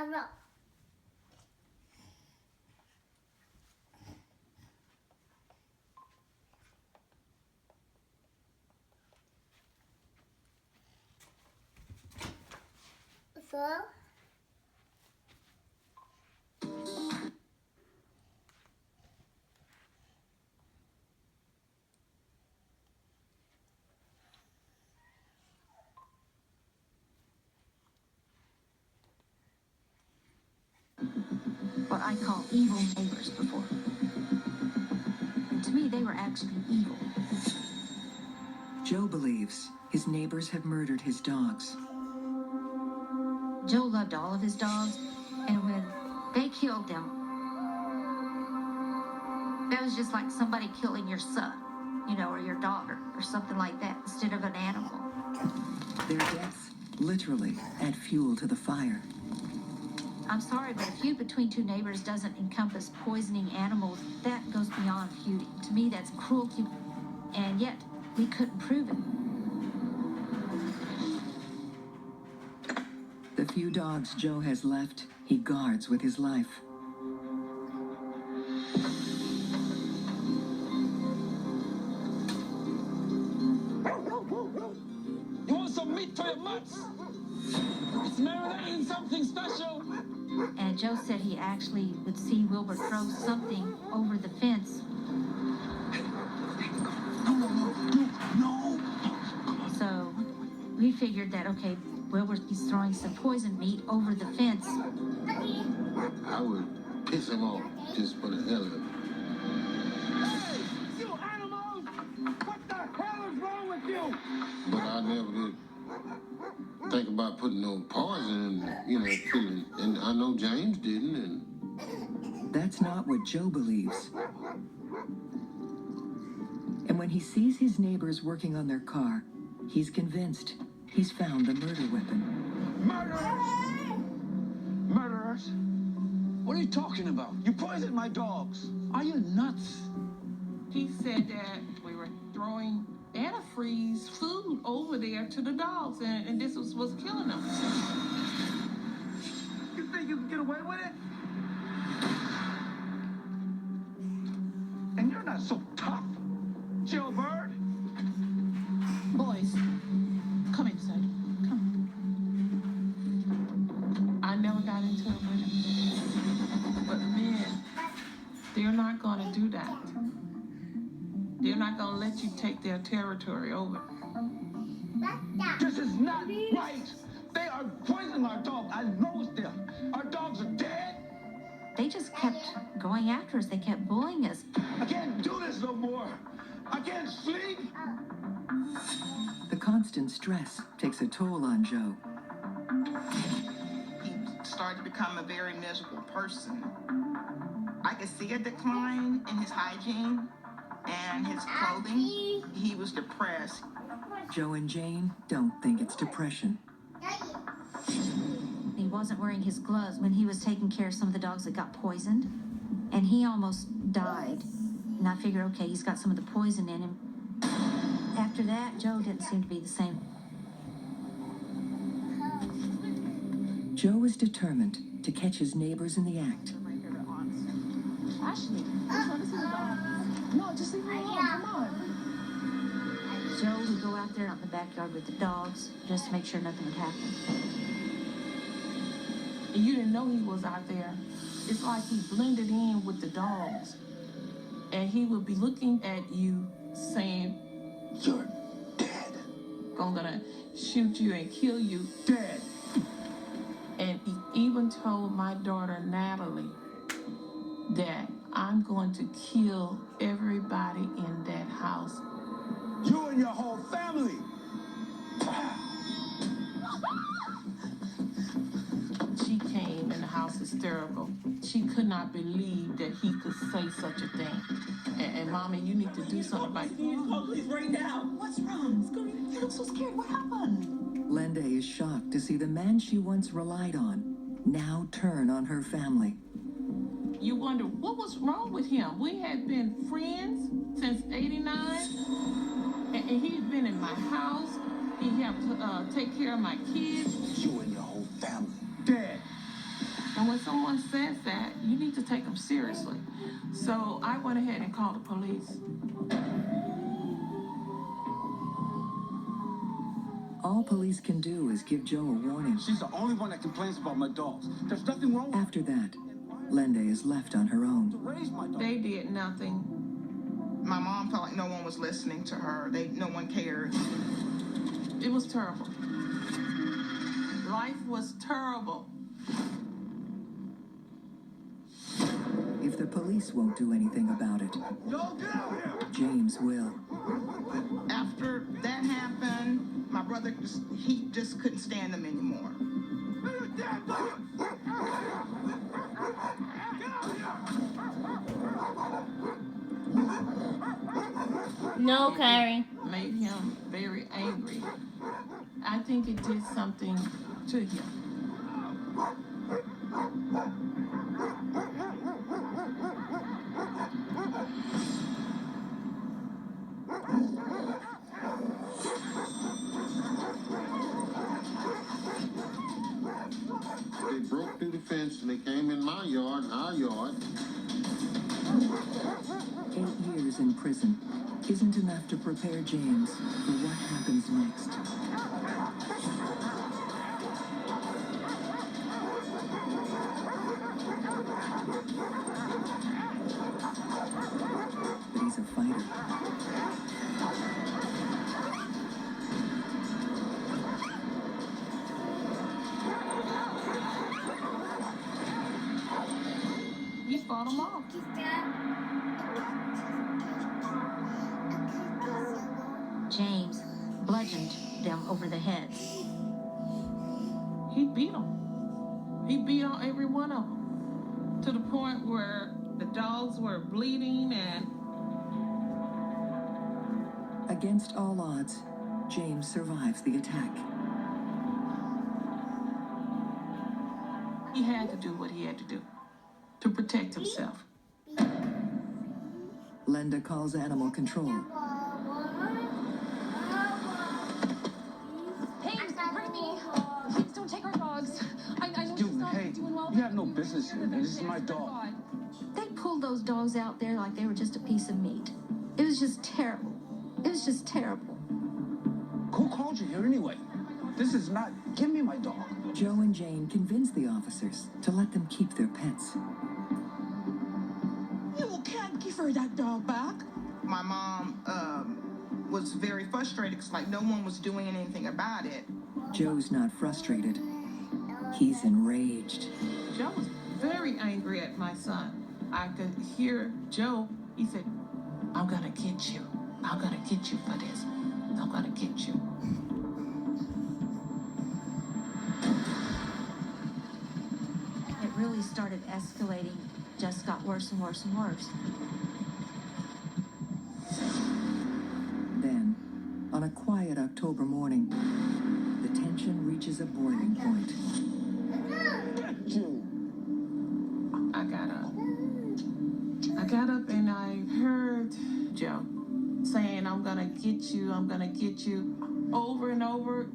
no. So? What I call evil neighbors before. To me, they were actually evil. Joe believes his neighbors have murdered his dogs. Joe loved all of his dogs, and when they killed them, that was just like somebody killing your son, or your daughter, or something like that, instead of an animal. Their deaths literally add fuel to the fire. I'm sorry, but a feud between two neighbors doesn't encompass poisoning animals. That goes beyond feuding. To me, that's cruelty, and yet we couldn't prove it. The few dogs Joe has left, he guards with his life. You want some meat for your mutts? It's marinating something special. And Joe said he actually would see Wilbur throw something over the fence. No. So we figured that, okay, Wilbur, he's throwing some poison meat over the fence. I would piss him off just for the hell of it. Hey, you animals! What the hell is wrong with you? But I never did think about putting no poison in, killing. And I know James didn't, and That's not what Joe believes. And when he sees his neighbors working on their car, he's convinced he's found the murder weapon. Murderers! Murderers? What are you talking about? You poisoned my dogs. Are you nuts? He said that we were throwing antifreeze food over there to the dogs, and this was what's killing them. You think you can get away with it? And you're not so tough, Jailbird. Boys, come inside. Come. I never got into it with him. But men, they're not gonna do that. They're not gonna let you take their territory over. This is not right. They are poisoning our dogs. I know them. Our dogs are dead. They just kept going after us. They kept bullying us. I can't do this no more. I can't sleep. The constant stress takes a toll on Joe. He started to become a very miserable person. I could see a decline in his hygiene and his clothing. He was depressed. Joe and Jane don't think it's depression. He wasn't wearing his gloves when he was taking care of some of the dogs that got poisoned, and he almost died. And I figured, okay, he's got some of the poison in him. After that, Joe didn't seem to be the same. Joe is determined to catch his neighbors in the act. Ashley, which one is the dog? No, just leave me alone. Come on. Joe would go out there in the backyard with the dogs just to make sure nothing would happen. And you didn't know he was out there. It's like he blended in with the dogs. And he would be looking at you saying, You're dead. I'm gonna shoot you and kill you dead. And he even told my daughter Natalie that I'm going to kill everybody in that house. You and your whole family. She came in the house hysterical. She could not believe that he could say such a thing. And Mommy, you need to do something about it. Police right now. What's wrong? You look so scared. What happened? Linda is shocked to see the man she once relied on now turn on her family. You wonder what was wrong with him. We had been friends since '89, and he had been in my house. He helped take care of my kids. You and your whole family. Dead. And when someone says that, you need to take them seriously. So I went ahead and called the police. All police can do is give Joe a warning. She's the only one that complains about my dogs. There's nothing wrong with After that, Lende is left on her own. to raise my dog. They did nothing. My mom felt like no one was listening to her. No one cared. It was terrible. Life was terrible. If the police won't do anything about it, Yo, get out here! James will. After that happened, my brother, he just couldn't stand them anymore. No, Kyrie. Made him very angry. I think it did something to him. They broke through the fence and they came in my yard and our yard. 8 years in prison isn't enough to prepare James for what happens next. But he's a fighter. He fought him off. James bludgeoned them over the heads. He beat them. He beat on every one of them. To the point where the dogs were bleeding and Against all odds, James survives the attack. he had to do what he had to do to protect himself. Lenda calls animal control. Hey, bring me. Please don't take our dogs. I know she's Dude, not hey, doing well. you have no business here, man. This is my dog. They pulled those dogs out there like they were just a piece of meat. It was just terrible. It was just terrible. Who called you here anyway? This is not... Give me my dog. Joe and Jane convince the officers to let them keep their pets. You can't give her that dog back. My mom was very frustrated because like no one was doing anything about it. Joe's not frustrated. He's enraged. Joe was very angry at my son. I could hear Joe. He said, I'm gonna get you. I'm gonna get you for this. I'm gonna get you. It really started escalating, just got worse and worse and worse. Then, on a quiet October morning, the tension reaches a boiling point. Get you! I got up and I heard Joe saying, I'm gonna get you, over and over.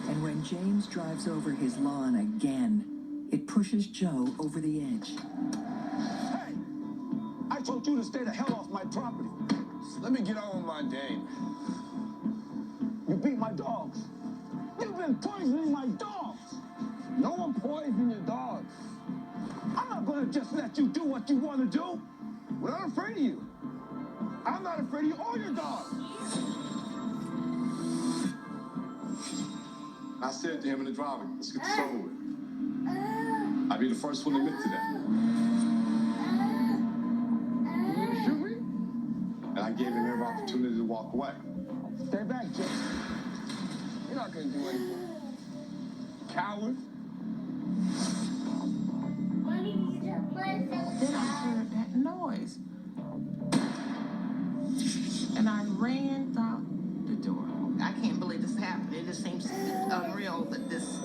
And when James drives over his lawn again, it pushes Joe over the edge. Hey! I told you to stay the hell off my property. Let me get on with my day. You beat my dogs. You've been poisoning my dogs. No one poisoned your dogs. I'm not gonna just let you do what you want to do. We're not afraid of you. I'm not afraid of you or your dogs. I said to him in the driveway, let's get this over with. I'll be the first one to admit to that. You gonna shoot me? And I gave him every opportunity to walk away. Stay back, Jake. You're not gonna do anything. Coward. Then I heard that noise. And I ran out the door. I can't believe this happened. It just seems unreal that this